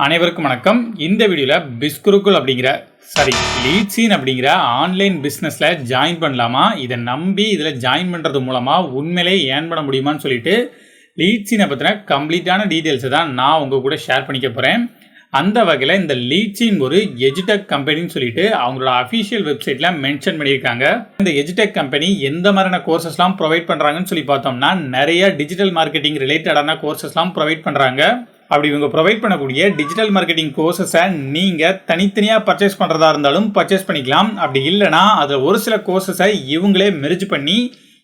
அனைவருக்கும் வணக்கம். இந்த வீடியோவில் பிஸ்குருக்குள் லீட்ஸின் அப்படிங்கிற ஆன்லைன் பிஸ்னஸில் ஜாயின் பண்ணலாமா, இதை நம்பி இதில் ஜாயின் பண்ணுறது மூலமாக உண்மையிலே ஏர்ன் பண்ண முடியுமான்னு சொல்லிட்டு லீட்ஸினை பற்றின கம்ப்ளீட்டான டீட்டெயில்ஸை தான் நான் உங்கள் கூட ஷேர் பண்ணிக்க போகிறேன். அந்த வகையில் இந்த லீட்ஸின் ஒரு எஜுடெக் கம்பெனின்னு சொல்லிட்டு அவங்களோட அஃபிஷியல் வெப்சைட்டில் மென்ஷன் பண்ணியிருக்காங்க. இந்த எஜுடெக் கம்பெனி எந்த மாதிரியான கோர்சஸ்லாம் ப்ரொவைட் பண்ணுறாங்கன்னு சொல்லி பார்த்தோம்னா, நிறைய டிஜிட்டல் மார்க்கெட்டிங் ரிலேட்டடான கோர்சஸ்லாம் ப்ரொவைட் பண்ணுறாங்க. அப்படி இவங்க ப்ரொவைட் பண்ணக்கூடிய டிஜிட்டல் மார்க்கெட்டிங் கோர்சஸை நீங்கள் தனித்தனியாக பர்ச்சேஸ் பண்ணுறதா இருந்தாலும் பர்ச்சேஸ் பண்ணிக்கலாம். அப்படி இல்லைனா அதில் ஒரு சில கோர்சஸை இவங்களே மெர்ஜ் பண்ணி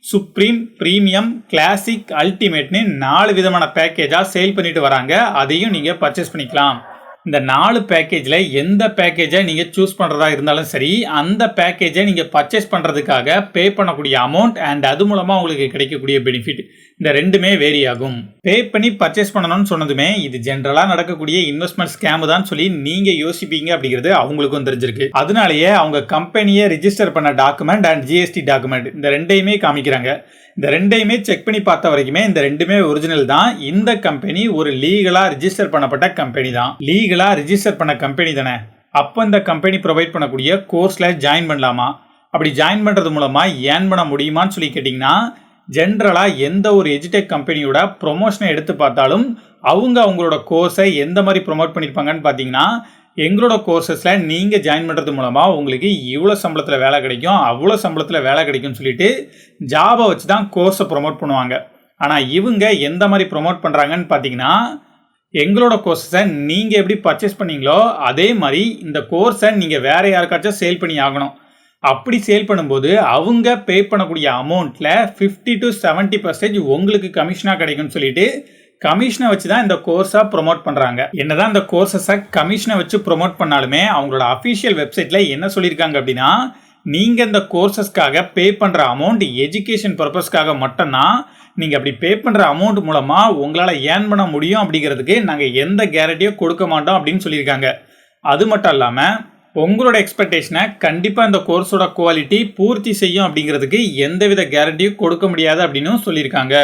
சுப்ரீம், ப்ரீமியம், கிளாசிக், அல்டிமேட்னு 4 விதமான பேக்கேஜாக சேல் பண்ணிட்டு வராங்க. அதையும் நீங்கள் பர்ச்சேஸ் பண்ணிக்கலாம். இந்த 4 பேக்கேஜில் எந்த பேக்கேஜை நீங்கள் சூஸ் பண்ணுறதா இருந்தாலும் சரி, அந்த பேக்கேஜை நீங்கள் பர்ச்சேஸ் பண்ணுறதுக்காக பே பண்ணக்கூடிய அமௌண்ட் அண்ட் அது மூலமாக உங்களுக்கு கிடைக்கக்கூடிய பெனிஃபிட் இந்த ரெண்டுமே வேரி ஆகும். பே பண்ணி பர்ச்சேஸ் பண்ணணும்னு சொன்னதுமே இது ஜென்ரலாக நடக்கக்கூடிய இன்வெஸ்ட்மெண்ட் ஸ்கேம் தான் சொல்லி நீங்கள் யோசிப்பீங்க அப்படிங்கிறது அவங்களுக்கும் தெரிஞ்சிருக்கு. அதனாலேயே அவங்க கம்பெனியை ரிஜிஸ்டர் பண்ண டாக்குமெண்ட் அண்ட் ஜிஎஸ்டி டாக்குமெண்ட் இந்த ரெண்டையுமே காமிக்கிறாங்க. இந்த ரெண்டையுமே செக் பண்ணி பார்த்த வரைக்குமே இந்த ரெண்டுமே ஒரிஜினல் தான். இந்த கம்பெனி ஒரு லீகலாக ரிஜிஸ்டர் பண்ணப்பட்ட கம்பெனி தான். லீகலாக ரிஜிஸ்டர் பண்ண கம்பெனி தானே. அப்போ இந்த கம்பெனி ப்ரொவைட் பண்ணக்கூடிய கோர்ஸில் ஜாயின் பண்ணலாமா, அப்படி ஜாயின் பண்ணுறது மூலமாக ஏர்ன் பண்ண முடியுமான்னு சொல்லி கேட்டிங்கன்னா, ஜென்ரலாக எந்த ஒரு எஜுடெக் கம்பெனியோட ப்ரொமோஷனை எடுத்து பார்த்தாலும் அவங்களோட கோர்ஸை எந்த மாதிரி ப்ரொமோட் பண்ணியிருப்பாங்கன்னு பார்த்தீங்கன்னா, எங்களோட கோர்சஸில் நீங்கள் ஜாயின் பண்ணுறது மூலமாக உங்களுக்கு இவ்வளோ சம்பளத்தில் வேலை கிடைக்கும், அவ்வளோ சம்பளத்தில் வேலை கிடைக்கும்னு சொல்லிட்டு ஜாபை வச்சு தான் கோர்ஸை ப்ரொமோட் பண்ணுவாங்க. ஆனால் இவங்க எந்த மாதிரி ப்ரொமோட் பண்ணுறாங்கன்னு பார்த்தீங்கன்னா, எங்களோட கோர்ஸை நீங்கள் எப்படி பர்ச்சேஸ் பண்ணீங்களோ அதே மாதிரி இந்த கோர்ஸை நீங்கள் வேறு யாருக்காச்சும் சேல் பண்ணி ஆகணும். அப்படி சேல் பண்ணும்போது அவங்க பே பண்ணக்கூடிய அமௌண்ட்டில் 50 to 70% உங்களுக்கு கமிஷனாக கிடைக்கும்னு சொல்லிட்டு கமிஷனை வச்சு தான் இந்த கோர்ஸை ப்ரொமோட் பண்ணுறாங்க. என்னதான் இந்த கோர்ஸஸை கமிஷனை வச்சு ப்ரொமோட் பண்ணாலுமே அவங்களோட அஃபிஷியல் வெப்சைட்டில் என்ன சொல்லியிருக்காங்க அப்படின்னா, நீங்கள் இந்த கோர்சஸ்க்காக பே பண்ணுற அமௌண்ட் எஜுகேஷன் பர்பஸ்க்காக மட்டும்தான். நீங்கள் அப்படி பே பண்ணுற அமௌண்ட் மூலமாக உங்களால் ஏர்ன் பண்ண முடியும் அப்படிங்கிறதுக்கு நாங்கள் எந்த கேரண்டியும் கொடுக்க மாட்டோம் அப்படின்னு சொல்லியிருக்காங்க. அது மட்டும் இல்லாமல் உங்களோட எக்ஸ்பெக்டேஷனை கண்டிப்பாக இந்த கோர்ஸோட குவாலிட்டி பூர்த்தி செய்யும் அப்படிங்கிறதுக்கு எந்தவித கேரண்டியும் கொடுக்க முடியாது அப்படின்னு சொல்லியிருக்காங்க.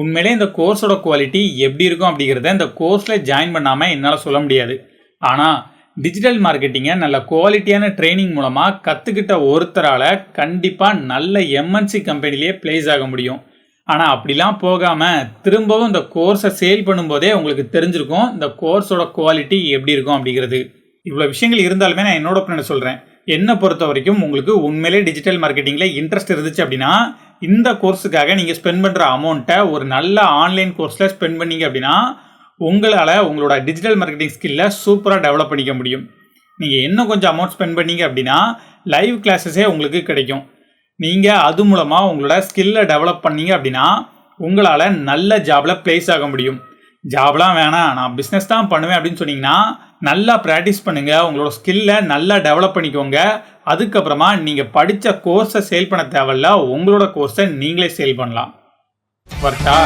உண்மையிலே இந்த கோர்ஸோட குவாலிட்டி எப்படி இருக்கும் அப்படிங்கிறத இந்த கோர்ஸில் ஜாயின் பண்ணாமல் என்னால் சொல்ல முடியாது. ஆனால் டிஜிட்டல் மார்க்கெட்டிங்கை நல்ல குவாலிட்டியான ட்ரைனிங் மூலமாக கற்றுக்கிட்ட ஒருத்தரால் கண்டிப்பாக நல்ல எம்என்சி கம்பெனிலேயே பிளேஸ் ஆக முடியும். ஆனால் அப்படிலாம் போகாமல் திரும்பவும் இந்த கோர்ஸை சேல் பண்ணும்போதே உங்களுக்கு தெரிஞ்சிருக்கும் இந்த கோர்ஸோட குவாலிட்டி எப்படி இருக்கும் அப்படிங்கிறது. இவ்வளோ விஷயங்கள் இருந்தாலுமே நான் என்னோட ஒப்பீனியனை சொல்கிறேன். என்னை பொறுத்த வரைக்கும் உங்களுக்கு உண்மையிலே டிஜிட்டல் மார்க்கெட்டிங்கில் இன்ட்ரெஸ்ட் இருந்துச்சு அப்படின்னா, இந்த கோர்ஸுக்காக நீங்கள் ஸ்பெண்ட் பண்ணுற அமௌண்ட்டை ஒரு நல்ல ஆன்லைன் கோர்ஸில் ஸ்பெண்ட் பண்ணீங்க அப்படின்னா உங்களால் உங்களோட டிஜிட்டல் மார்க்கெட்டிங் ஸ்கில்லை சூப்பராக டெவலப் பண்ணிக்க முடியும். நீங்கள் இன்னும் கொஞ்சம் அமௌண்ட் ஸ்பெண்ட் பண்ணீங்க அப்படின்னா லைவ் கிளாஸஸே உங்களுக்கு கிடைக்கும். நீங்கள் அது மூலமாக உங்களோட ஸ்கில்லை டெவலப் பண்ணீங்க அப்படின்னா உங்களால் நல்ல ஜாபில் பிளேஸ் ஆக முடியும். ஜாப்லாம் வேணாம், நான் பிஸ்னஸ் தான் பண்ணுவேன் அப்படின்னு சொன்னீங்கன்னா நல்லா ப்ராக்டிஸ் பண்ணுங்கள், உங்களோட ஸ்கில்லை நல்லா டெவலப் பண்ணிக்கோங்க. அதுக்கப்புறமா நீங்கள் படித்த கோர்ஸை சேல் பண்ண தேவையில்ல, உங்களோட கோர்ஸை நீங்களே சேல் பண்ணலாம். வர்த்தா.